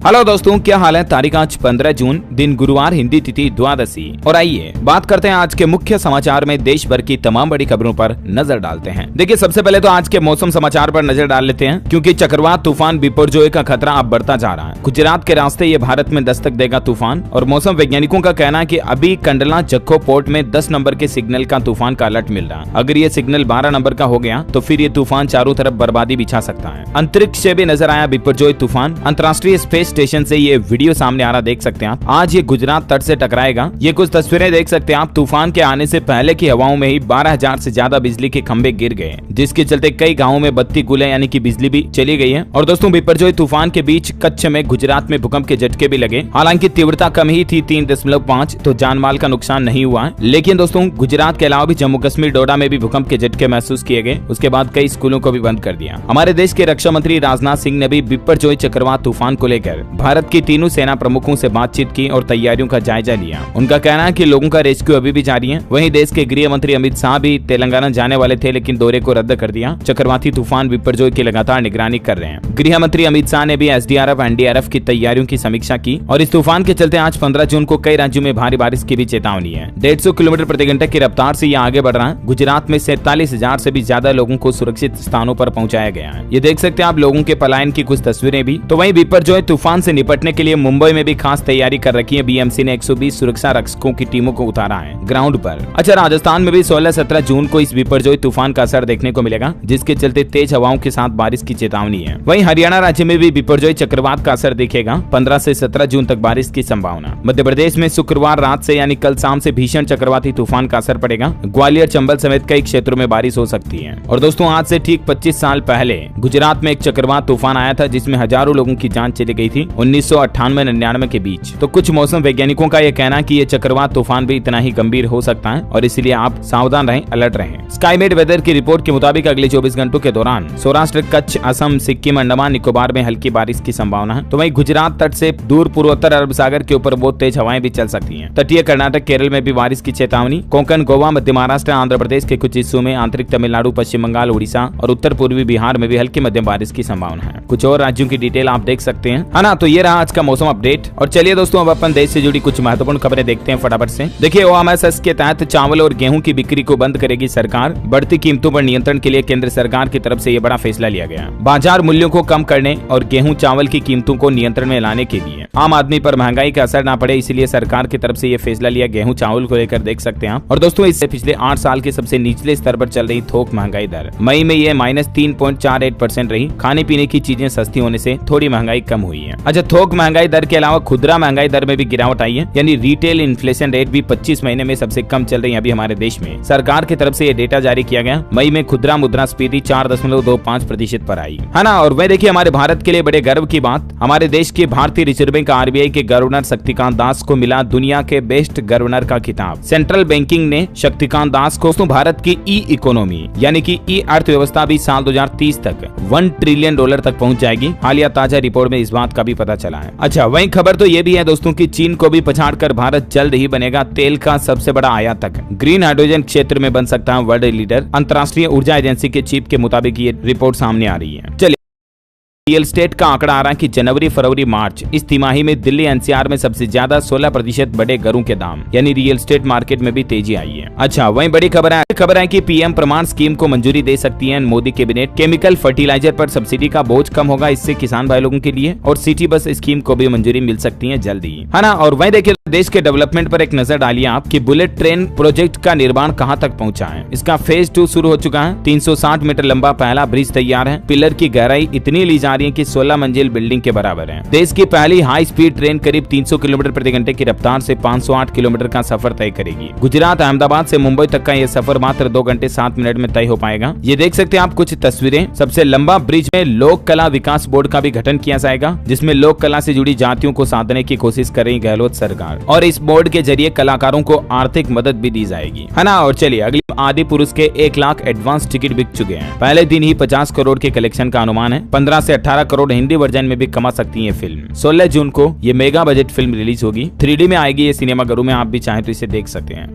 Hello दोस्तों, क्या हाल है। तारीख आज 15 जून, दिन गुरुवार, हिंदी तिथि द्वादशी। और आइए बात करते हैं आज के मुख्य समाचार में देश भर की तमाम बड़ी खबरों पर नजर डालते हैं। देखिए, सबसे पहले तो आज के मौसम समाचार पर नजर डाल लेते हैं, क्योंकि चक्रवात तूफान बिपरजॉय का खतरा अब बढ़ता जा रहा है। गुजरात के रास्ते ये भारत में दस्तक देगा तूफान, और मौसम वैज्ञानिकों का कहना है कि अभी कंडला जखो पोर्ट में 10 नंबर के सिग्नल का तूफान का अलर्ट मिल रहा है। अगर ये सिग्नल 12 नंबर का हो गया तो फिर ये तूफान चारों तरफ बर्बादी बिछा सकता है। अंतरिक्ष से भी नजर आया बिपरजॉय तूफान। अंतर्राष्ट्रीय स्पेस स्टेशन से ये वीडियो सामने आ रहा, देख सकते हैं आप। आज ये गुजरात तट से टकराएगा। ये कुछ तस्वीरें देख सकते हैं आप। तूफान के आने से पहले की हवाओं में ही 12,000 से ज्यादा बिजली के खंभे गिर गए, जिसके चलते कई गाँवों में बत्ती गुले यानी कि बिजली भी चली गई है। और दोस्तों, बिपरजॉय तूफान के बीच कच्छ में गुजरात में भूकंप के झटके भी लगे। हालांकि तीव्रता कम ही थी, 3.5, तो जानमाल का नुकसान नहीं हुआ है। लेकिन दोस्तों, गुजरात के अलावा भी जम्मू कश्मीर डोडा में भी भूकंप के झटके महसूस किए गए। उसके बाद कई स्कूलों को भी बंद कर दिया। हमारे देश के रक्षा मंत्री राजनाथ सिंह ने भी बिपरजॉय चक्रवात तूफान को लेकर भारत की तीनों सेना प्रमुखों से बातचीत की और तैयारियों का जायजा लिया। उनका कहना है कि लोगों का रेस्क्यू अभी भी जारी है। वहीं देश के गृह मंत्री अमित शाह भी तेलंगाना जाने वाले थे, लेकिन दौरे को रद्द कर दिया। चक्रवाती तूफान बिपरजॉय की लगातार निगरानी कर रहे हैं। गृह मंत्री अमित शाह ने भी एसडीआरएफ एनडीआरएफ की तैयारियों की समीक्षा की। और इस तूफान के चलते आज 15 जून को कई राज्यों में भारी बारिश की भी चेतावनी है। 150 किलोमीटर प्रति घंटे की रफ्तार से यह आगे बढ़ रहा है। गुजरात में 47,000 से भी ज्यादा लोगों को सुरक्षित स्थानों पर पहुंचाया गया है। ये देख सकते हैं आप लोगों के पलायन की कुछ तस्वीरें भी। तो वहीं बिपरजॉय तूफान से निपटने के लिए मुंबई में भी खास तैयारी कर रखी है। बीएमसी ने 120 सुरक्षा रक्षकों की टीमों को उतारा है ग्राउंड पर। अच्छा, राजस्थान में भी 16-17 जून को इस बिपरजॉय तूफान का असर देखने को मिलेगा, जिसके चलते तेज हवाओं के साथ बारिश की चेतावनी है। वहीं हरियाणा राज्य में भी बिपरजॉय चक्रवात का असर दिखेगा। 15 से 17 जून तक बारिश की संभावना। मध्य प्रदेश में शुक्रवार रात से यानी कल शाम से भीषण चक्रवाती तूफान का असर पड़ेगा। ग्वालियर, चंबल समेत कई क्षेत्रों में बारिश हो सकती है। और दोस्तों, आज से ठीक 25 साल पहले गुजरात में एक चक्रवात तूफान आया था, जिसमें हजारों लोगों की जान चली गई थी 1998-99 के बीच। तो कुछ मौसम वैज्ञानिकों का यह कहना है कि ये चक्रवात तूफान भी इतना ही गंभीर हो सकता है, और इसलिए आप सावधान रहें, अलर्ट रहें। स्काईमेट वेदर की रिपोर्ट के मुताबिक अगले 24 घंटों के दौरान सौराष्ट्र, कच्छ, असम, सिक्किम, अंडमान निकोबार में हल्की बारिश की संभावना है। तो वहीं गुजरात तट से दूर पूर्वोत्तर अरब सागर के ऊपर बहुत तेज हवाएं भी चल सकती हैं। तटीय कर्नाटक, केरल में भी बारिश की चेतावनी। कोंकण, गोवा, मध्य महाराष्ट्र, आंध्र प्रदेश के कुछ हिस्सों में, आंतरिक तमिलनाडु, पश्चिम बंगाल, उड़ीसा और उत्तर पूर्वी बिहार में भी हल्की मध्यम बारिश की संभावना है। कुछ और राज्यों की डिटेल आप देख सकते हैं, है ना। तो ये रहा आज का मौसम अपडेट। और चलिए दोस्तों, अब अपन देश से जुड़ी कुछ महत्वपूर्ण खबरें देखते हैं फटाफट से। देखिए, ओएमएसएस के तहत चावल और गेहूं की बिक्री को बंद करेगी सरकार। बढ़ती कीमतों पर नियंत्रण के लिए केंद्र सरकार की तरफ से यह बड़ा फैसला लिया गया। बाजार मूल्यों को कम करने और गेहूं चावल की कीमतों को नियंत्रण में लाने के लिए आम आदमी पर महंगाई का असर न पड़े, इसलिए सरकार की तरफ से यह फैसला लिया। गेहूं चावल को लेकर देख सकते हैं आप। और दोस्तों, इससे पिछले 8 साल के सबसे निचले स्तर पर चल रही थोक महंगाई दर मई में ये -3.48% रही। खाने पीने की चीजें सस्ती होने से थोड़ी महंगाई कम हुई है। अच्छा, थोक महंगाई दर के अलावा खुदरा महंगाई दर में भी गिरावट आई है, यानी रिटेल इन्फ्लेशन रेट भी 25 महीने में सबसे कम चल रही है अभी हमारे देश में। सरकार की तरफ से ये डेटा जारी किया गया। मई में खुदरा मुद्रास्फीति 4.25% पर आई, है ना। और वह देखिए, हमारे भारत के लिए बड़े गर्व की बात, हमारे देश के भारतीय रिजर्व बैंक आरबीआई के गवर्नर शक्तिकांत दास को मिला दुनिया के बेस्ट गवर्नर का खिताब। सेंट्रल बैंकिंग ने शक्तिकांत दास को भारत की ई इकोनॉमी यानी कि ई अर्थव्यवस्था भी साल 2030 तक $1 ट्रिलियन तक पहुंच जाएगी। हालिया ताजा रिपोर्ट में इस बात का भी पता चला है। अच्छा, वही खबर तो ये भी है दोस्तों कि चीन को भी पछाड़कर भारत जल्द ही बनेगा तेल का सबसे बड़ा आयातक। ग्रीन हाइड्रोजन क्षेत्र में बन सकता है वर्ल्ड लीडर। अंतर्राष्ट्रीय ऊर्जा एजेंसी के चीफ के मुताबिक ये रिपोर्ट सामने आ रही है। चलिए, रियल एस्टेट का आंकड़ा आ रहा है कि जनवरी, फरवरी, मार्च इस तिमाही में दिल्ली एनसीआर में सबसे ज्यादा 16% बढ़े घरों के दाम, यानी रियल एस्टेट मार्केट में भी तेजी आई है। अच्छा, वहीं बड़ी खबर है कि पीएम प्रमाण स्कीम को मंजूरी दे सकती है मोदी कैबिनेट। केमिकल फर्टिलाइजर पर सब्सिडी का बोझ कम होगा इससे किसान भाई लोगों के लिए। और सिटी बस स्कीम को भी मंजूरी मिल सकती है जल्द ही, है ना। और वहीं देखिए, देश के डेवलपमेंट पर एक नजर डालिए आप कि बुलेट ट्रेन प्रोजेक्ट का निर्माण कहां तक पहुंचा है। इसका फेज 2 शुरू हो चुका है। 360 मीटर लंबा पहला ब्रिज तैयार है। पिलर की गहराई इतनी ली जा रही है कि 16 मंजिल बिल्डिंग के बराबर है। देश की पहली हाई स्पीड ट्रेन करीब 300 किलोमीटर प्रति घंटे की रफ्तार से 508 किलोमीटर का सफर तय करेगी। गुजरात, अहमदाबाद से मुंबई तक का यह सफर मात्र 2 घंटे 7 मिनट में तय हो पाएगा। ये देख सकते हैं आप कुछ तस्वीरें। सबसे लंबा ब्रिज में लोक कला विकास बोर्ड का भी गठन किया जाएगा, जिसमें लोक कला से जुड़ी जातियों को साधने की कोशिश कर रही गहलोत सरकार। और इस बोर्ड के जरिए कलाकारों को आर्थिक मदद भी दी जाएगी, है ना। और चलिए, अगली आदि पुरुष के 1 लाख एडवांस टिकट बिक चुके हैं। पहले दिन ही 50 करोड़ के कलेक्शन का अनुमान है। 15 से 18 करोड़ हिंदी वर्जन में भी कमा सकती है फिल्म। 16 जून को ये मेगा बजट फिल्म रिलीज होगी। 3D में आएगी ये सिनेमाघरों में, आप भी चाहें तो इसे देख सकते हैं।